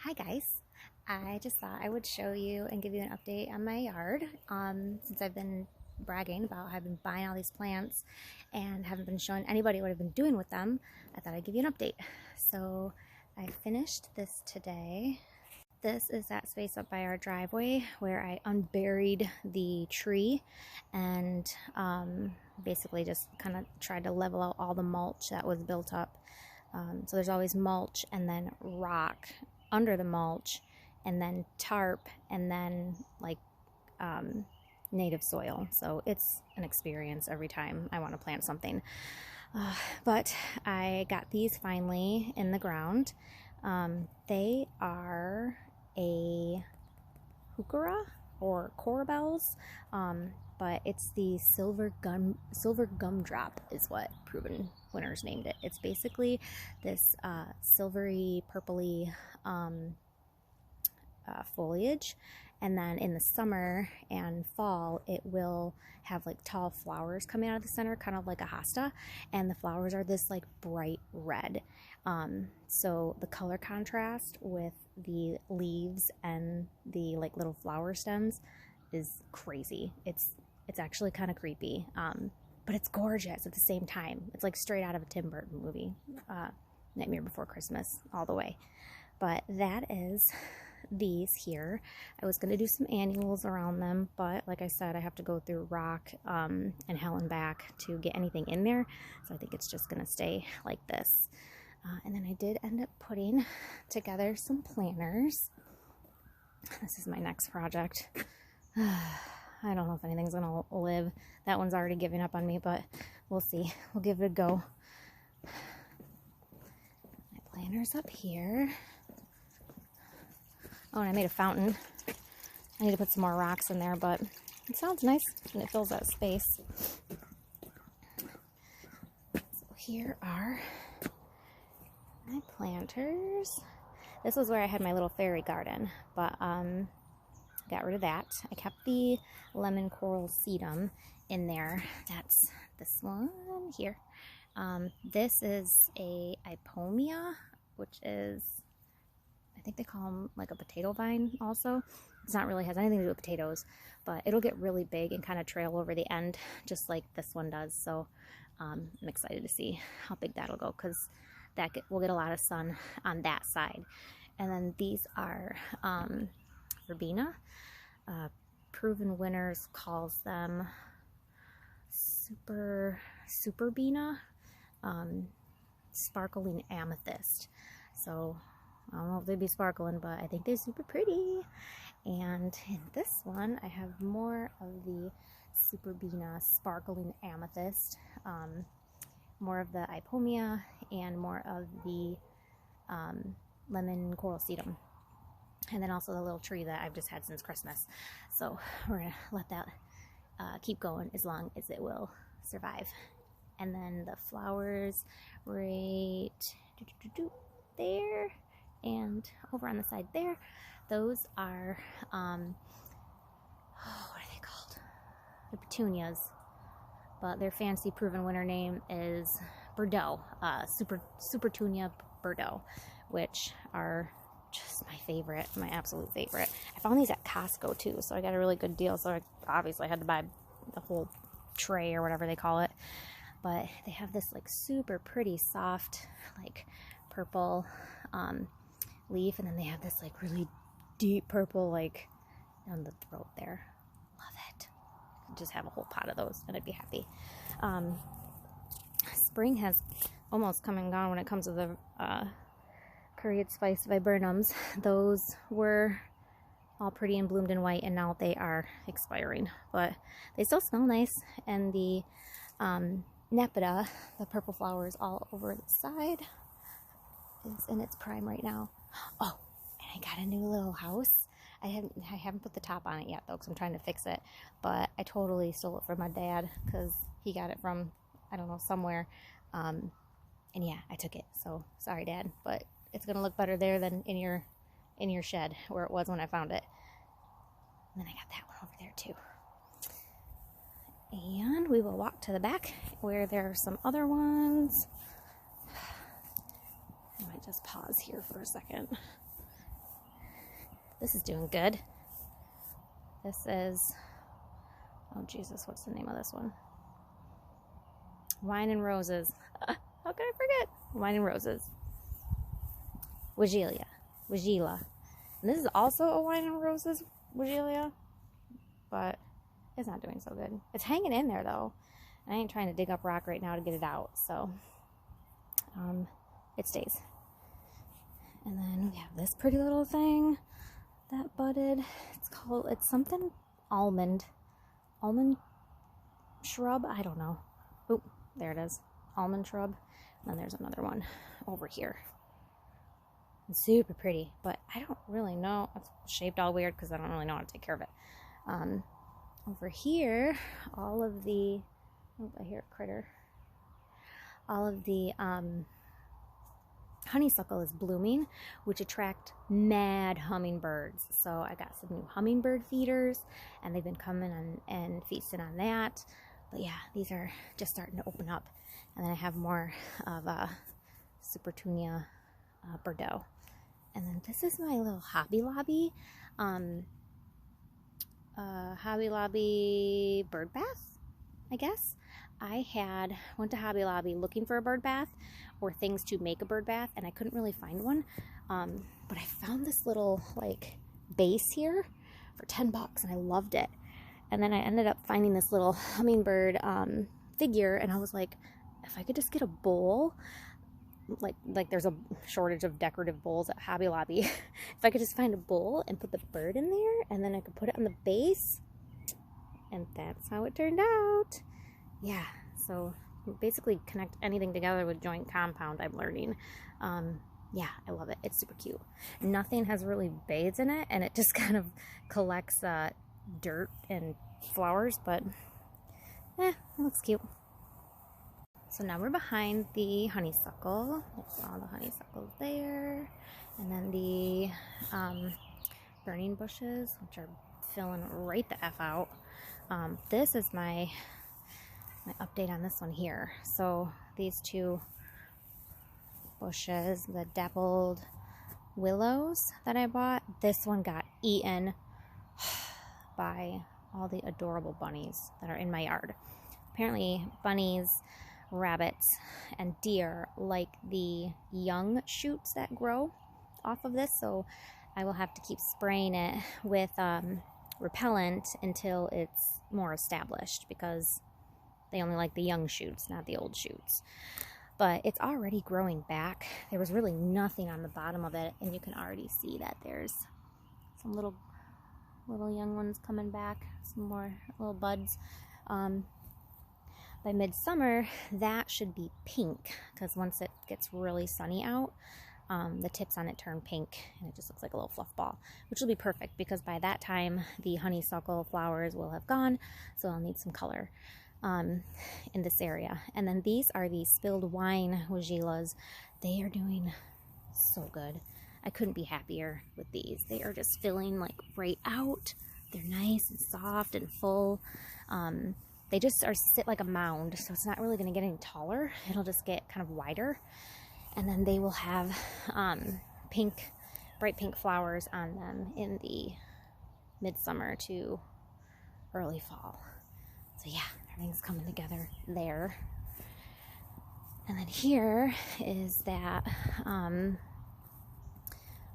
Hi guys, I just thought I would show you and give you an update on my yard. Since I've been bragging about how I've been buying all these plants and haven't been showing anybody what I've been doing with them, I thought I'd give you an update. So I finished this today. This is that space up by our driveway where I unburied the tree and basically just kind of tried to level out all the mulch that was built up. So there's always mulch and then rock under the mulch and then tarp and then like native soil. So it's an experience every time I want to plant something. But I got these finally in the ground. They are a heuchera or corbels, but it's the silver gumdrop is what Proven Winners named it. It's basically this silvery purpley foliage, and then in the summer and fall it will have like tall flowers coming out of the center, kind of like a hosta, and the flowers are this like bright red. So the color contrast with the leaves and the like little flower stems is crazy. It's actually kind of creepy, but it's gorgeous at the same time. It's like straight out of a Tim Burton movie, Nightmare Before Christmas all the way. But that is these here. I was going to do some annuals around them, but like I said, I have to go through rock and hell and back to get anything in there, so I think it's just going to stay like this. And then I did end up putting together some planters. This is my next project. I don't know if anything's going to live. That one's already giving up on me, but we'll see. We'll give it a go. My planter's up here. Oh, and I made a fountain. I need to put some more rocks in there, but it sounds nice and it fills that space. So here are my planters. This was where I had my little fairy garden, but got rid of that. I kept the lemon coral sedum in there. That's this one here. This is a Ipomia, which is, I think they call them like a potato vine also. It's not really has anything to do with potatoes, but it'll get really big and kind of trail over the end just like this one does. So I'm excited to see how big that'll go, because we'll get a lot of sun on that side. And then these are Verbena. Proven Winners calls them Superbena, sparkling amethyst. So I don't know if they'd be sparkling, but I think they're super pretty. And in this one, I have more of the Superbena sparkling amethyst, more of the Ipomia, and more of the lemon coral sedum. And then also the little tree that I've just had since Christmas. So we're going to let that keep going as long as it will survive. And then the flowers right there and over on the side there, those are, what are they called? The petunias. But their fancy Proven Winner name is Bordeaux, Supertunia Bordeaux, which are just my favorite, my absolute favorite. I found these at Costco too, so I got a really good deal. So I obviously had to buy the whole tray or whatever they call it. But they have this like super pretty soft like purple leaf, and then they have this like really deep purple like on the throat there. Love it. Just have a whole pot of those and I'd be happy. Spring has almost come and gone when it comes to the curried spice viburnums. Those were all pretty and bloomed and white, and now they are expiring, but they still smell nice. And the Nepeta, the purple flowers all over the side, is in its prime right now. Oh, and I got a new little house. I haven't put the top on it yet though, because I'm trying to fix it, but I totally stole it from my dad because he got it from, I don't know, somewhere, and yeah, I took it. So sorry, Dad, but it's gonna look better there than in your shed where it was when I found it. And then I got that one over there too. And we will walk to the back where there are some other ones. I might just pause here for a second. This is doing good. This is, oh Jesus, what's the name of this one? Wine and Roses. How could I forget? Wine and Roses. Weigela. And this is also a Wine and Roses Weigela, but it's not doing so good. It's hanging in there though. I ain't trying to dig up rock right now to get it out, so it stays. And then we have this pretty little thing that budded. It's something almond shrub. I don't know. Oh, there it is. Almond shrub. And then there's another one over here. It's super pretty, but I don't really know. It's shaped all weird because I don't really know how to take care of it. Over here, all of the, oh, I hear a critter. All of the honeysuckle is blooming, which attract mad hummingbirds. So I got some new hummingbird feeders, and they've been coming and feasting on that. But yeah, these are just starting to open up. And then I have more of Supertunia Bordeaux. And then this is my little Hobby Lobby. Hobby Lobby bird bath, I guess. I went to Hobby Lobby looking for a bird bath or things to make a bird bath, and I couldn't really find one. But I found this little like base here for $10, and I loved it. And then I ended up finding this little hummingbird figure, and I was like, if I could just get a bowl, like there's a shortage of decorative bowls at Hobby Lobby. If I could just find a bowl and put the bird in there, and then I could put it on the base, and that's how it turned out. Yeah, so basically connect anything together with joint compound, I'm learning. Yeah, I love it. It's super cute. Nothing has really bathed in it, and it just kind of collects dirt and flowers, but it looks cute. So now we're behind the honeysuckle. There's all the honeysuckles there. And then the burning bushes, which are filling right the F out. This is my update on this one here. So these two bushes, the dappled willows that I bought, this one got eaten by all the adorable bunnies that are in my yard. Apparently bunnies, rabbits, and deer like the young shoots that grow off of this, so I will have to keep spraying it with repellent until it's more established, because they only like the young shoots, not the old shoots. But it's already growing back. There was really nothing on the bottom of it, and you can already see that there's some little young ones coming back, some more little buds. By midsummer, that should be pink, because once it gets really sunny out, the tips on it turn pink, and it just looks like a little fluff ball, which will be perfect, because by that time the honeysuckle flowers will have gone, so I'll need some color in this area. And then these are the spilled wine Weigelas. They are doing so good. I couldn't be happier with these. They are just filling like right out. They're nice and soft and full. They just sit like a mound, so it's not really going to get any taller. It'll just get kind of wider. And then they will have bright pink flowers on them in the midsummer to early fall. So yeah, everything's coming together there. And then here is that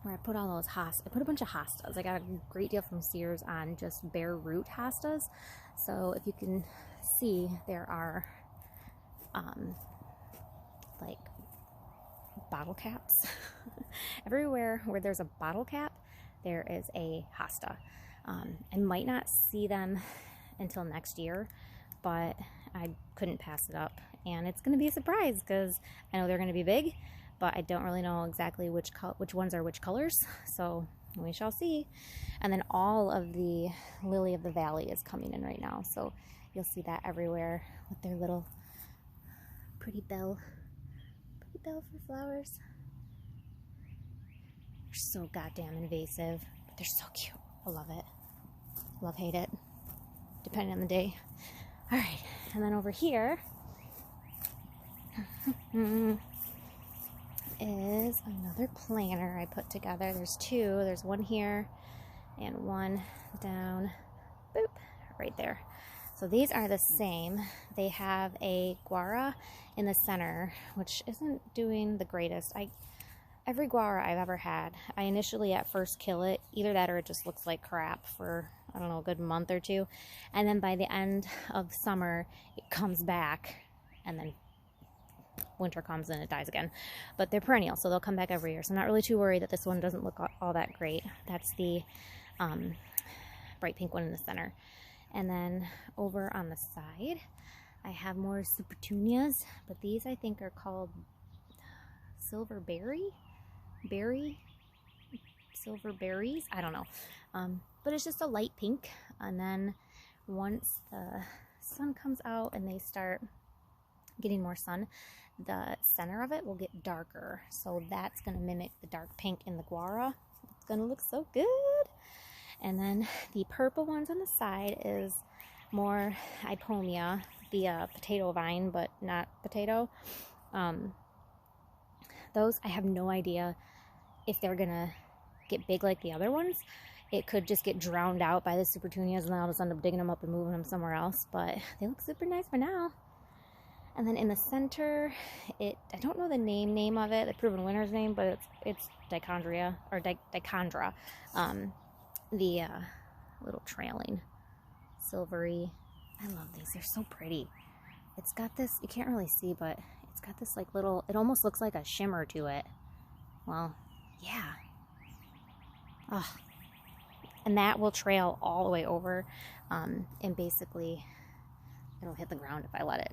where I put all those hostas. I put a bunch of hostas. I got a great deal from Sears on just bare root hostas. So if you can see, there are like bottle caps. Everywhere where there's a bottle cap, there is a hosta. I might not see them until next year, but I couldn't pass it up. And it's going to be a surprise, because I know they're going to be big, but I don't really know exactly which ones are which colors, so we shall see. And then all of the Lily of the Valley is coming in right now, so you'll see that everywhere with their little pretty bell for flowers. They're so goddamn invasive, but they're so cute. I love it. Love, hate it, depending on the day. All right, and then over here is another planter I put together. There's two. There's one here and one down, boop, right there. So these are the same. They have a guara in the center, which isn't doing the greatest. Every guara I've ever had, I initially at first kill it, either that or it just looks like crap for, I don't know, a good month or two. And then by the end of summer, it comes back, and then winter comes and it dies again. But they're perennial, so they'll come back every year. So I'm not really too worried that this one doesn't look all that great. That's the bright pink one in the center. And then over on the side, I have more Supertunias, but these I think are called silver berries, I don't know. But it's just a light pink. And then once the sun comes out and they start getting more sun, the center of it will get darker. So that's going to mimic the dark pink in the guara. It's going to look so good. And then the purple ones on the side is more Ipomia, the potato vine, but not potato. Those, I have no idea if they're going to get big like the other ones. It could just get drowned out by the Supertunias, and then I'll just end up digging them up and moving them somewhere else. But they look super nice for now. And then in the center, I don't know the name of it, the Proven Winner's name, but it's Dichondria, or Dichondra. The little trailing silvery. I love these. They're so pretty. It's got this, you can't really see, but it's got this like little, it almost looks like a shimmer to it. Well, yeah. Oh. And that will trail all the way over, and basically it'll hit the ground if I let it.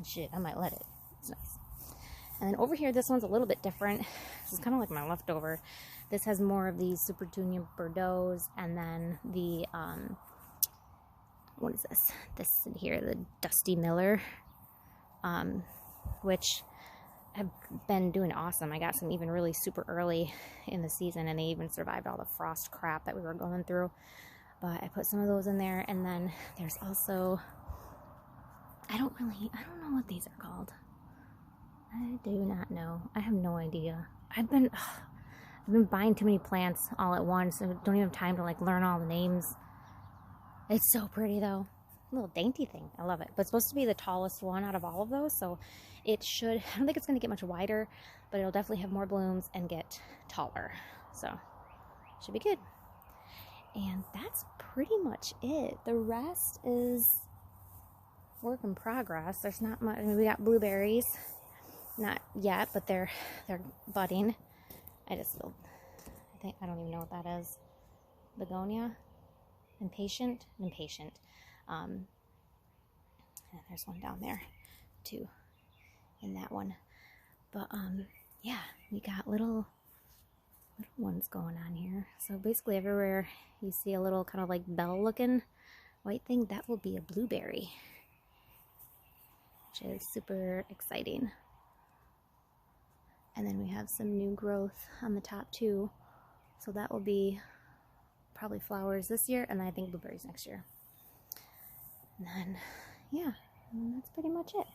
Shit, I might let it. It's nice. And then over here, this one's a little bit different. This is kind of like my leftover. This has more of these Supertunia Bordeaux, and then the, what is this? This here, the Dusty Miller, which have been doing awesome. I got some even really super early in the season, and they even survived all the frost crap that we were going through. But I put some of those in there, and then there's also, I don't know what these are called. I do not know. I have no idea. I've been buying too many plants all at once, and don't even have time to like learn all the names. It's so pretty though. A little dainty thing. I love it. But it's supposed to be the tallest one out of all of those, so it should, I don't think it's going to get much wider, but it'll definitely have more blooms and get taller. So, should be good. And that's pretty much it. The rest is work in progress. There's not much. I mean, we got blueberries. Not yet, but they're budding. I don't even know what that is. Begonia? Impatient. And there's one down there too, in that one. But yeah, we got little ones going on here. So basically everywhere you see a little kind of like bell looking white thing, that will be a blueberry, which is super exciting. And then we have some new growth on the top too, so that will be probably flowers this year, and then I think blueberries next year. And then, yeah, and that's pretty much it.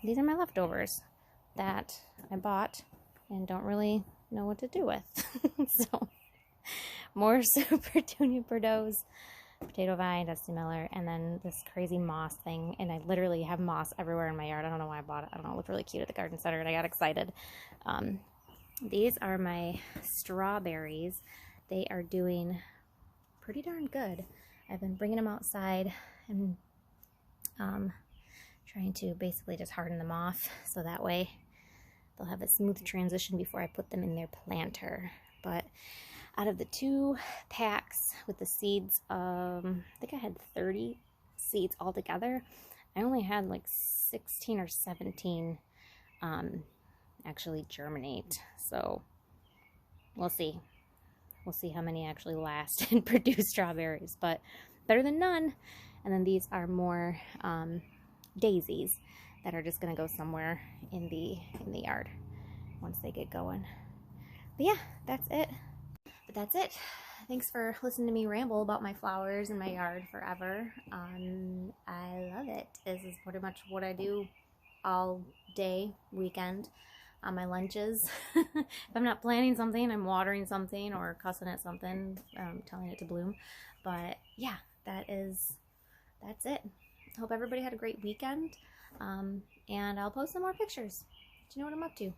These are my leftovers that I bought and don't really know what to do with. So, more Supertunia Bordeaux, potato vine, Dusty Miller, and then this crazy moss thing. And I literally have moss everywhere in my yard. I don't know why I bought it. I don't know. It looked really cute at the garden center, and I got excited. These are my strawberries. They are doing pretty darn good. I've been bringing them outside and trying to basically just harden them off, so that way they'll have a smooth transition before I put them in their planter. But out of the 2 packs with the seeds, I think I had 30 seeds altogether. I only had like 16 or 17 actually germinate. So we'll see. We'll see how many actually last and produce strawberries, but better than none. And then these are more daisies that are just gonna go somewhere in the yard once they get going. But yeah, that's it. Thanks for listening to me ramble about my flowers in my yard forever. I love it. This is pretty much what I do all day, weekend. on my lunches. If I'm not planning something, I'm watering something or cussing at something, telling it to bloom. But yeah, that's it. Hope everybody had a great weekend. And I'll post some more pictures. Do you know what I'm up to?